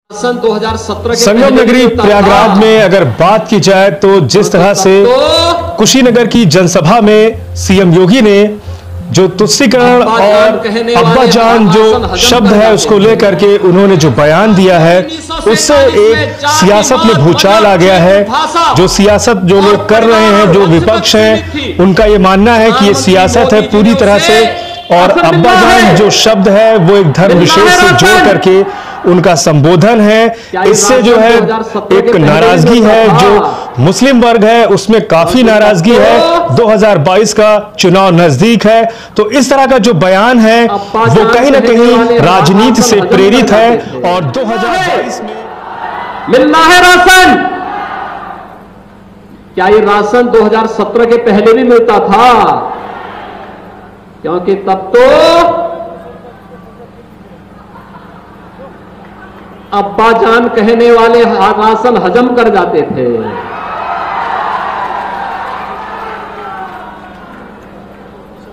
सन 2017 के संगम नगरी प्रयागराज में अगर बात की जाए तो जिस तरह से कुशीनगर की जनसभा में सीएम योगी ने जो तुष्टीकरण और अब्बाजान जो शब्द है उसको लेकर के उन्होंने जो बयान दिया है उससे एक सियासत में भूचाल आ गया है। जो सियासत जो लोग कर रहे हैं, जो विपक्ष है, उनका ये मानना है कि ये सियासत है पूरी तरह से, और अब्बाजान जो शब्द है वो एक धर्म विशेष से जोड़ करके उनका संबोधन है। इससे जो है एक नाराजगी है, जो मुस्लिम वर्ग है उसमें काफी नाराजगी है। 2022 का चुनाव नजदीक है, तो इस तरह का जो बयान है वो कहीं ना कहीं राजनीति से प्रेरित है। और 2022 में मिलना है राशन। क्या ये राशन 2017 के पहले भी मिलता था? क्योंकि तब तो अब्बाजान कहने वाले राशन हजम कर जाते थे।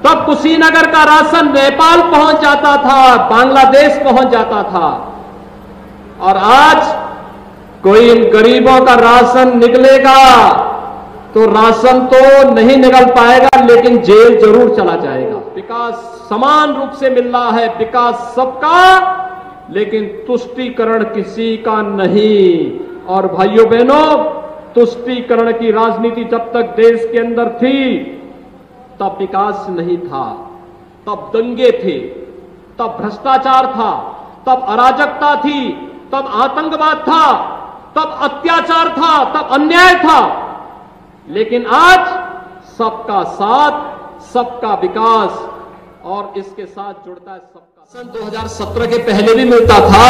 तब कुशीनगर का राशन नेपाल पहुंच जाता था, बांग्लादेश पहुंच जाता था। और आज कोई इन गरीबों का राशन निकलेगा तो राशन तो नहीं निकल पाएगा, लेकिन जेल जरूर चला जाएगा। विकास समान रूप से मिल रहा है, विकास सबका, लेकिन तुष्टीकरण किसी का नहीं। और भाइयों बहनों, तुष्टीकरण की राजनीति जब तक देश के अंदर थी तब विकास नहीं था, तब दंगे थे, तब भ्रष्टाचार था, तब अराजकता थी, तब आतंकवाद था, तब अत्याचार था, तब अन्याय था। लेकिन आज सबका साथ, सबका विकास, और इसके साथ जुड़ता है सबका। सन 2017 के पहले भी मिलता था,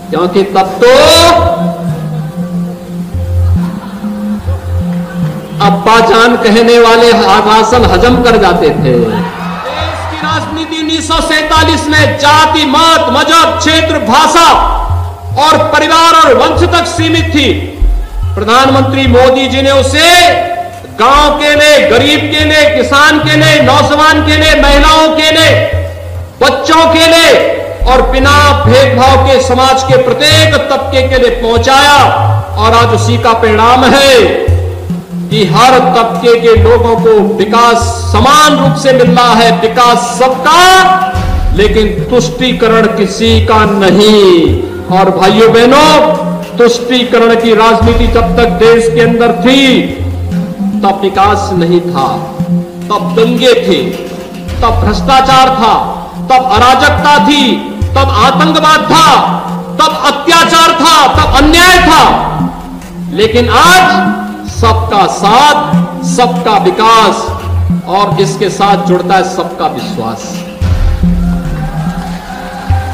क्योंकि तब तो अब्बाजान कहने वाले राशन हजम कर जाते थे। देश की राजनीति 1947 में जाति, मत, मजहब, क्षेत्र, भाषा और परिवार और वंश तक सीमित थी। प्रधानमंत्री मोदी जी ने उसे गांव के लिए, गरीब के लिए, किसान के लिए, नौजवान के लिए, महिलाओं के लिए, बच्चों के लिए और बिना भेदभाव के समाज के प्रत्येक तबके के लिए पहुंचाया। और आज उसी का परिणाम है कि हर तबके के लोगों को विकास समान रूप से मिल रहा है, विकास सबका, लेकिन तुष्टीकरण किसी का नहीं। और भाइयों बहनों, तुष्टीकरण की राजनीति जब तक देश के अंदर थी तब विकास नहीं था, तब दंगे थे, तब भ्रष्टाचार था, तब अराजकता थी, तब आतंकवाद था, तब अत्याचार था, तब अन्याय था। लेकिन आज सबका साथ, सबका विकास, और इसके साथ जुड़ता है सबका विश्वास।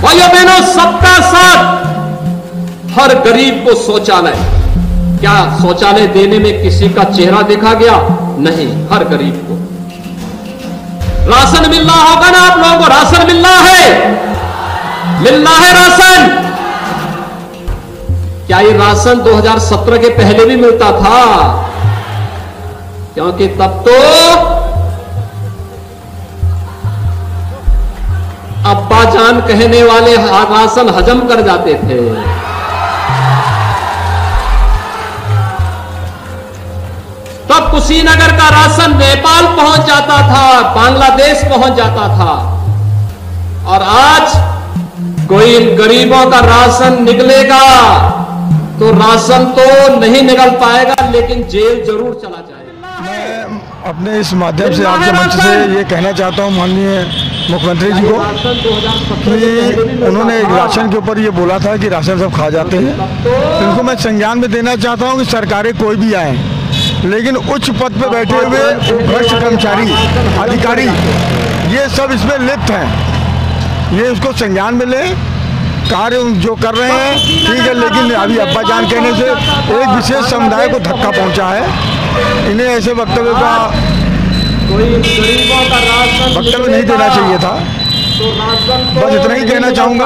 भाइयों बहनों, सबका साथ। हर गरीब को शौचालय, क्या शौचालय देने में किसी का चेहरा देखा गया? नहीं, हर गरीब को राशन मिल रहा होगा ना। आप लोगों को राशन मिल रहा है, मिलना है राशन। क्या ये राशन 2017 के पहले भी मिलता था? क्योंकि तब तो अब्बाजान कहने वाले राशन हजम कर जाते थे। तब कुशीनगर का राशन नेपाल पहुंच जाता था, बांग्लादेश पहुंच जाता था। और आज कोई इन गरीबों का राशन निकलेगा तो राशन तो नहीं निकल पाएगा, लेकिन जेल जरूर चला जाएगा। मैं अपने इस माध्यम से आपके मंच से ये कहना चाहता हूँ माननीय मुख्यमंत्री जी को कि उन्होंने राशन के ऊपर ये बोला था कि राशन सब खा जाते हैं। इनको मैं संज्ञान में देना चाहता हूँ कि सरकारें कोई भी आए, लेकिन उच्च पद पर बैठे हुए भ्रष्ट कर्मचारी, अधिकारी, ये सब इसमें लिप्त हैं। ये उसको संज्ञान में ले, कार्य जो कर रहे हैं ठीक है, लेकिन अभी अब्बाजान कहने से एक विशेष समुदाय को धक्का पहुंचा है। इन्हें ऐसे वक्तव्य का वक्तव्य नहीं देना चाहिए था। बस इतना ही कहना चाहूँगा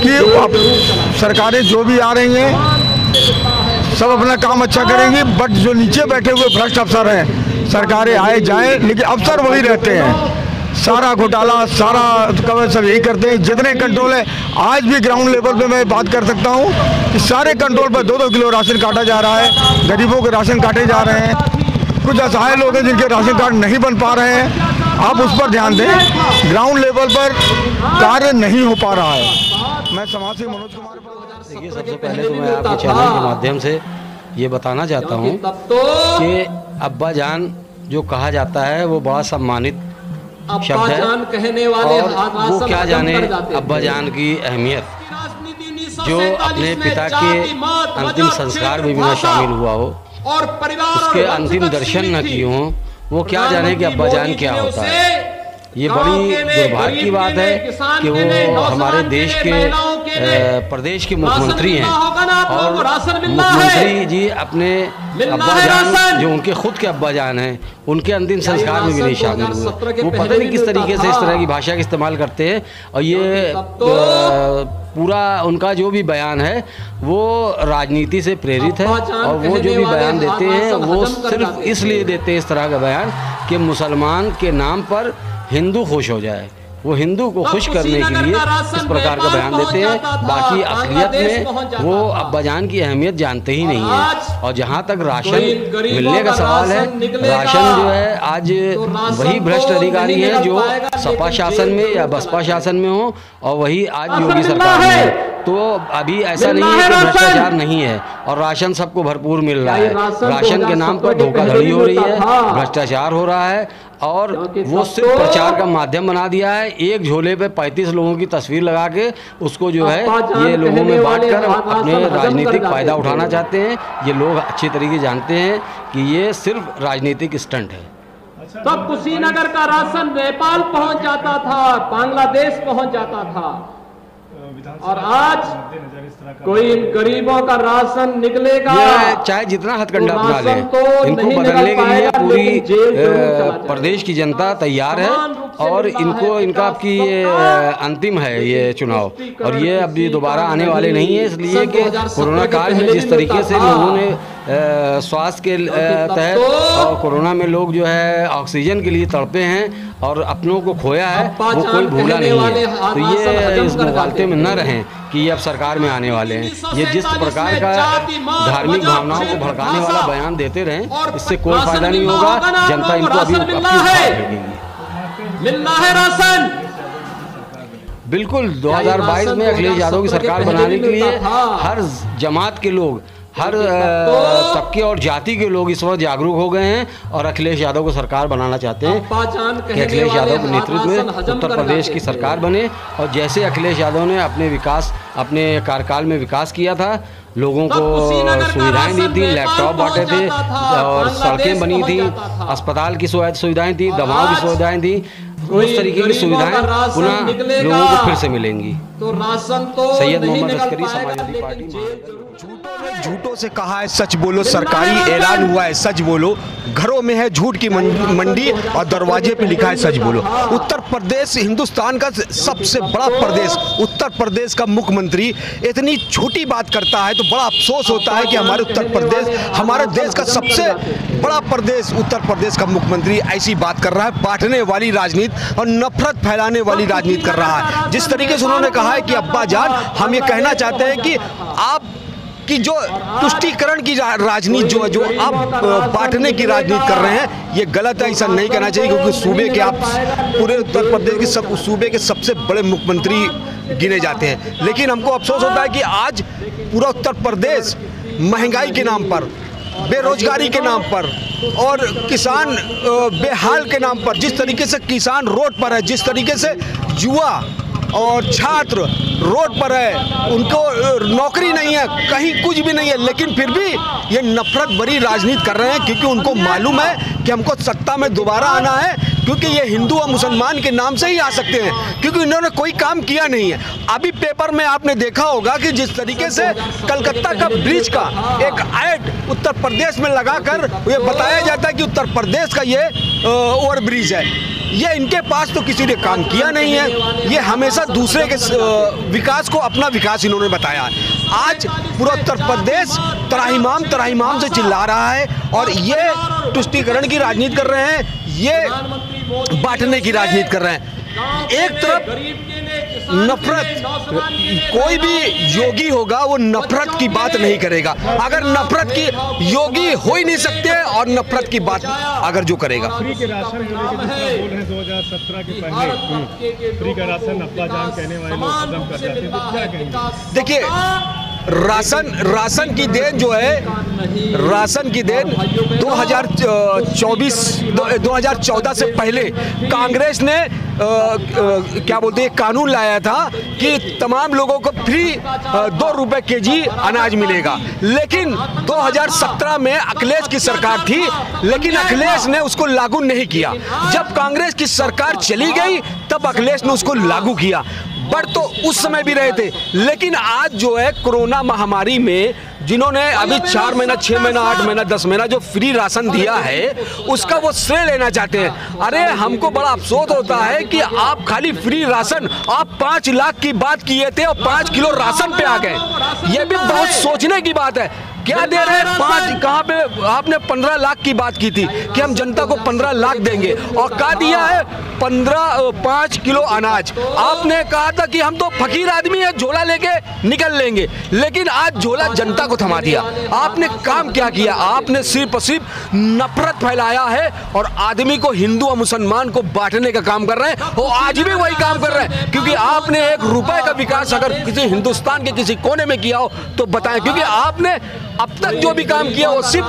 कि अब सरकारें जो भी आ रही हैं सब अपना काम अच्छा करेंगी, बट जो नीचे बैठे हुए भ्रष्ट अफसर हैं, सरकारें आए जाएं, लेकिन अफसर वही रहते हैं। सारा घोटाला, सारा कवर सब यही करते हैं। जितने कंट्रोल है, आज भी ग्राउंड लेवल पे मैं बात कर सकता हूँ कि सारे कंट्रोल पर 2-2 किलो राशन काटा जा रहा है, गरीबों के राशन काटे जा रहे हैं। कुछ असहाय लोग हैं जिनके राशन कार्ड नहीं बन पा रहे हैं, आप उस पर ध्यान दें। ग्राउंड लेवल पर कार्य नहीं हो पा रहा है। मैं समाज से मनोज कुमार। देखिए, सबसे पहले तो मैं आपके चैनल के माध्यम से ये बताना चाहता हूँ कि अब्बा जान जो कहा जाता है वो बड़ा सम्मानित शब्द है, और वो क्या जाने अब्बा जान की अहमियत, जो अपने पिता के अंतिम संस्कार में भी न शामिल हुआ हो, उसके अंतिम दर्शन न किए हों, वो क्या जाने कि अब्बा जान क्या होता है। ये बड़ी दुर्भाग्य की बात है कि वो हमारे देश के प्रदेश के मुख्यमंत्री हैं, और मुख्यमंत्री जी अपने अब्बा जान, जो उनके खुद के अब्बा जान हैं, उनके अंतिम संस्कार में भी नहीं शामिल हुए। वो पता नहीं किस तरीके से इस तरह की भाषा का इस्तेमाल करते हैं, और ये पूरा उनका जो भी बयान है वो राजनीति से प्रेरित है, और वो जो भी बयान देते हैं वो सिर्फ इसलिए देते हैं इस तरह का बयान कि मुसलमान के नाम पर हिंदू खुश हो जाए। वो हिंदू को खुश करने के लिए इस प्रकार का बयान देते हैं। बाकी असलियत में वो अब्बा जान की अहमियत जानते ही नहीं है। और जहाँ तक राशन मिलने का सवाल है, राशन जो है आज वही भ्रष्ट अधिकारी है जो सपा शासन में या बसपा शासन में हो, और वही आज योगी सरकार में है। तो अभी ऐसा नहीं है कि भ्रष्टाचार नहीं है, और राशन सबको भरपूर मिल रहा है। राशन के नाम पर धोखाधड़ी हो रही है, भ्रष्टाचार हो रहा है, और वो सिर्फ प्रचार का माध्यम बना दिया है। एक झोले पे 35 लोगों की तस्वीर लगा के उसको जो है ये लोगों में बांटकर अपने राजनीतिक फायदा उठाना चाहते हैं। ये लोग अच्छी तरीके जानते हैं कि ये सिर्फ राजनीतिक स्टंट है। तब कुशीनगर का राशन नेपाल पहुंच जाता था, बांग्लादेश पहुंच जाता था, और आज कोई इन गरीबों का राशन निकलेगा। चाहे जितना हथकंडा अपना ले, इनको बदलने के लिए पूरी प्रदेश की जनता तैयार है, और इनको इनका आपकी अंतिम है ये चुनाव, और ये अभी दोबारा आने वाले नहीं है। इसलिए कि कोरोना काल में जिस तरीके से लोगों ने स्वास्थ्य के तहत और कोरोना में लोग जो है ऑक्सीजन के लिए तड़पे हैं और अपनों को खोया है, वो कोई भूला नहीं है। तो ये इस मुगालते में न रहें कि ये अब सरकार में आने वाले हैं। ये जिस प्रकार का धार्मिक भावनाओं को भड़काने वाला बयान देते रहें, इससे कोई फायदा नहीं होगा। जनता इनको अभी मिलना है राशन। बिल्कुल 2022 में अखिलेश यादव की सरकार बनाने के लिए हर जमात के लोग, हर तबके और जाति के लोग इस वक्त जागरूक हो गए हैं, और अखिलेश यादव को सरकार बनाना चाहते हैं कि अखिलेश यादव के नेतृत्व में उत्तर प्रदेश की सरकार बने। और जैसे अखिलेश यादव ने अपने कार्यकाल में विकास किया था, लोगों को सुविधाएं दी थी, लैपटॉप बांटे थे, और सड़कें बनी थी, अस्पताल की सुविधाएं थी, दवाओं की सुविधाएं थी, उस तरीके की सुविधाएं पुनः लोगों को फिर से मिलेंगी। तो राशन तो सैयद मोहम्मद अस्करी, समाजवादी पार्टी। झूठों से कहा है सच बोलो, सरकारी ऐलान हुआ है सच बोलो, घरों में है झूठ की मंडी और दरवाजे पे लिखा है सच बोलो। उत्तर प्रदेश हिंदुस्तान का सबसे बड़ा प्रदेश, उत्तर प्रदेश का मुख्यमंत्री इतनी छोटी बात करता है तो बड़ा अफसोस होता है कि हमारे उत्तर प्रदेश, हमारे देश का सबसे बड़ा प्रदेश उत्तर प्रदेश का मुख्यमंत्री ऐसी बात कर रहा है, बांटने वाली राजनीति और नफरत फैलाने वाली राजनीति कर रहा है। जिस तरीके से उन्होंने कहा है कि अब्बा जान, हम ये कहना चाहते हैं कि आप कि जो तुष्टीकरण की राजनीति जो आप बांटने की राजनीति कर रहे हैं, ये गलत है। ऐसा नहीं करना चाहिए, क्योंकि सूबे के आप पूरे उत्तर प्रदेश के सब सूबे के सबसे बड़े मुख्यमंत्री गिने जाते हैं। लेकिन हमको अफसोस होता है कि आज पूरा उत्तर प्रदेश महंगाई के नाम पर, बेरोजगारी के नाम पर और किसान बेहाल के नाम पर, जिस तरीके से किसान रोड पर है, जिस तरीके से युवा और छात्र रोड पर है, उनको नौकरी नहीं है, कहीं कुछ भी नहीं है, लेकिन फिर भी ये नफरत भरी राजनीति कर रहे हैं, क्योंकि उनको मालूम है कि हमको सत्ता में दोबारा आना है, क्योंकि ये हिंदू और मुसलमान के नाम से ही आ सकते हैं, क्योंकि इन्होंने कोई काम किया नहीं है। अभी पेपर में आपने देखा होगा कि जिस तरीके से कलकत्ता का ब्रिज का एक ऐड उत्तर प्रदेश में लगाकर ये बताया जाता है कि उत्तर प्रदेश का ये ओवर ब्रिज है, ये इनके पास तो किसी ने काम किया नहीं है। ये हमेशा दूसरे के विकास को अपना विकास इन्होंने बताया है। आज पूरा उत्तर प्रदेश तराहिमाम से चिल्ला रहा है और ये तुष्टीकरण की राजनीति कर रहे हैं। ये बांटने की राजनीति कर रहे हैं। एक तरफ नफरत, कोई भी योगी होगा वो नफरत की बात नहीं करेगा। अगर नफरत की, योगी हो ही नहीं सकते और नफरत की बात अगर जो करेगा। फ्री के राशन को लेकर बोल रहे हैं 2017 के पहले फ्री का राशन अब्बा जान कहने वाले लोग खत्म कर जाते हैं, तो क्या कहेंगे? देखिए, राशन की देन जो है, राशन की देन 2014 से पहले कांग्रेस ने क्या बोलते हैं कानून लाया था कि तमाम लोगों को फ्री 2 रुपए केजी अनाज मिलेगा। लेकिन 2017 में अखिलेश की सरकार थी, लेकिन अखिलेश ने उसको लागू नहीं किया। जब कांग्रेस की सरकार चली गई तब अखिलेश ने उसको लागू किया। बढ़ तो उस समय भी रहे थे, लेकिन आज जो है कोरोना महामारी में जिन्होंने अभी 4 महीना, 6 महीना, 8 महीना, 10 महीना जो फ्री राशन दिया है उसका वो श्रेय लेना चाहते हैं। अरे हमको बड़ा अफसोस होता है कि आप खाली फ्री राशन, आप 5 लाख की बात किए थे और 5 किलो राशन पे आ गए। ये भी बहुत सोचने की बात है। क्या दे रहे हैं 5, कहाँ पे? आपने 15 लाख की बात की थी कि हम जनता को 15 लाख देंगे और क्या दिया है? 5 किलो अनाज। आपने कहा था कि हम तो फकीर आदमी है, झोला लेके निकल लेंगे, लेकिन आज झोला जनता को थमा दिया। आपने काम क्या किया? आपने सिर्फ और सिर्फ नफरत फैलाया है और आदमी को, हिंदू और मुसलमान को बांटने का काम कर रहे हैं। और आज भी वही काम कर रहे हैं, क्योंकि आपने 1 रुपए का विकास अगर किसी हिंदुस्तान के किसी कोने में किया हो तो बताएं। क्योंकि आपने अब तक जो भी काम किया वो सिर्फ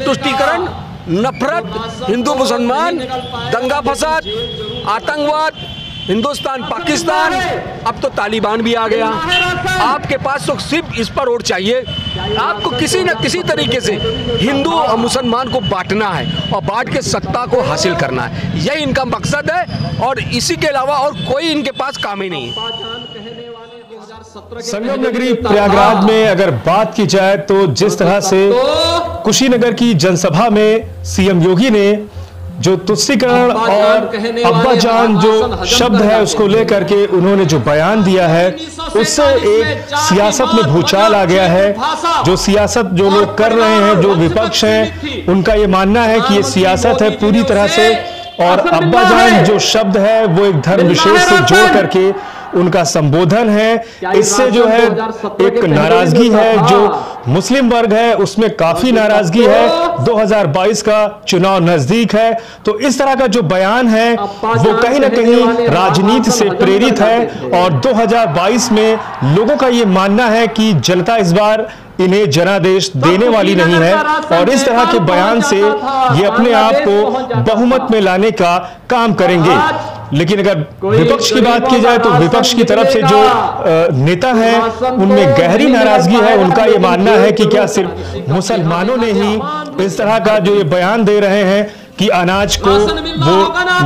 तुष्टीकरण, नफरत, हिंदू मुसलमान, दंगा फसाद, आतंकवाद, हिंदुस्तान पाकिस्तान, अब तो तालिबान भी आ गया। आपके पास तो सिर्फ इस पर वोट चाहिए। आपको किसी न किसी तरीके से हिंदू और मुसलमान को बांटना है और बांट के सत्ता को हासिल करना है। यही इनका मकसद है और इसी के अलावा और कोई इनके पास काम ही नहीं है। संगम नगरी प्रयागराज में अगर बात की जाए तो जिस तरह से कुशीनगर की जनसभा में सीएम योगी ने जो तुष्टीकरण और अब्बा जान जो शब्द है उसको लेकर के उन्होंने जो बयान दिया है, उससे एक सियासत में भूचाल आ गया है। जो सियासत जो लोग कर रहे हैं, जो विपक्ष है, उनका ये मानना है कि ये सियासत है पूरी तरह से। और अब्बा जान जो शब्द है वो एक धर्म विशेष से जोड़ करके उनका संबोधन है। इससे जो है एक नाराजगी है, जो मुस्लिम वर्ग है उसमें काफी नाराजगी है। 2022 का चुनाव नजदीक है, तो इस तरह का जो बयान है वो कहीं ना कहीं राजनीति से प्रेरित है। और 2022 में लोगों का ये मानना है कि जनता इस बार इन्हें जनादेश देने वाली नहीं है और इस तरह के बयान से ये अपने आप को बहुमत में लाने का काम करेंगे। लेकिन अगर विपक्ष की बात की जाए तो विपक्ष की तरफ से जो नेता हैं उनमें गहरी नाराजगी है। उनका ये मानना है कि क्या सिर्फ मुसलमानों ने ही इस तरह का जो ये बयान दे रहे हैं कि अनाज को वो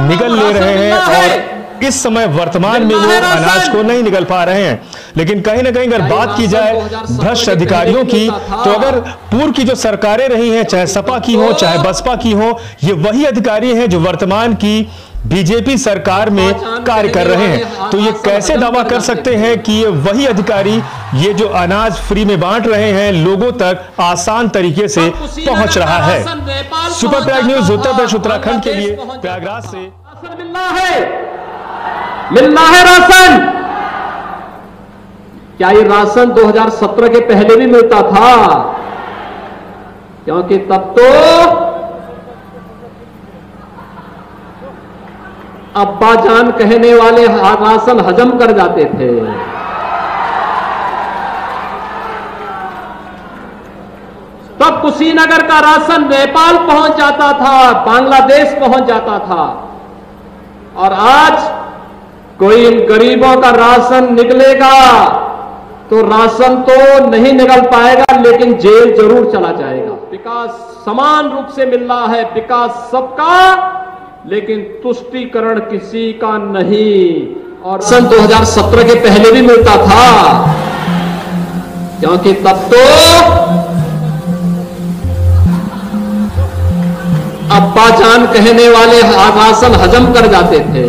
निगल ले रहे हैं और इस समय वर्तमान में वो अनाज को नहीं निकल पा रहे हैं। लेकिन कहीं ना कहीं अगर बात की जाए भ्रष्ट अधिकारियों की, तो अगर पूर्व की जो सरकारें रही हैं, चाहे सपा की हो चाहे बसपा की हो, ये वही अधिकारी हैं जो वर्तमान की बीजेपी सरकार में कार्य कर रहे हैं। तो ये कैसे दावा कर सकते हैं कि ये वही अधिकारी ये जो अनाज फ्री में बांट रहे हैं लोगों तक आसान तरीके से पहुंच रहा है। Super prime news Uttar Pradesh Uttarakhand के लिए प्रयागराज से मिलना है राशन। क्या ये राशन 2017 के पहले भी मिलता था? क्योंकि तब तो अब्बा जान कहने वाले राशन हजम कर जाते थे। तब कुशीनगर का राशन नेपाल पहुंच जाता था, बांग्लादेश पहुंच जाता था। और आज कोई इन गरीबों का राशन निकलेगा तो राशन तो नहीं निकल पाएगा, लेकिन जेल जरूर चला जाएगा। विकास समान रूप से मिल रहा है, विकास सबका, लेकिन तुष्टीकरण किसी का नहीं। और सन 2017 के पहले भी मिलता था, क्योंकि तब तो अब्बा जान कहने वाले राशन हजम कर जाते थे।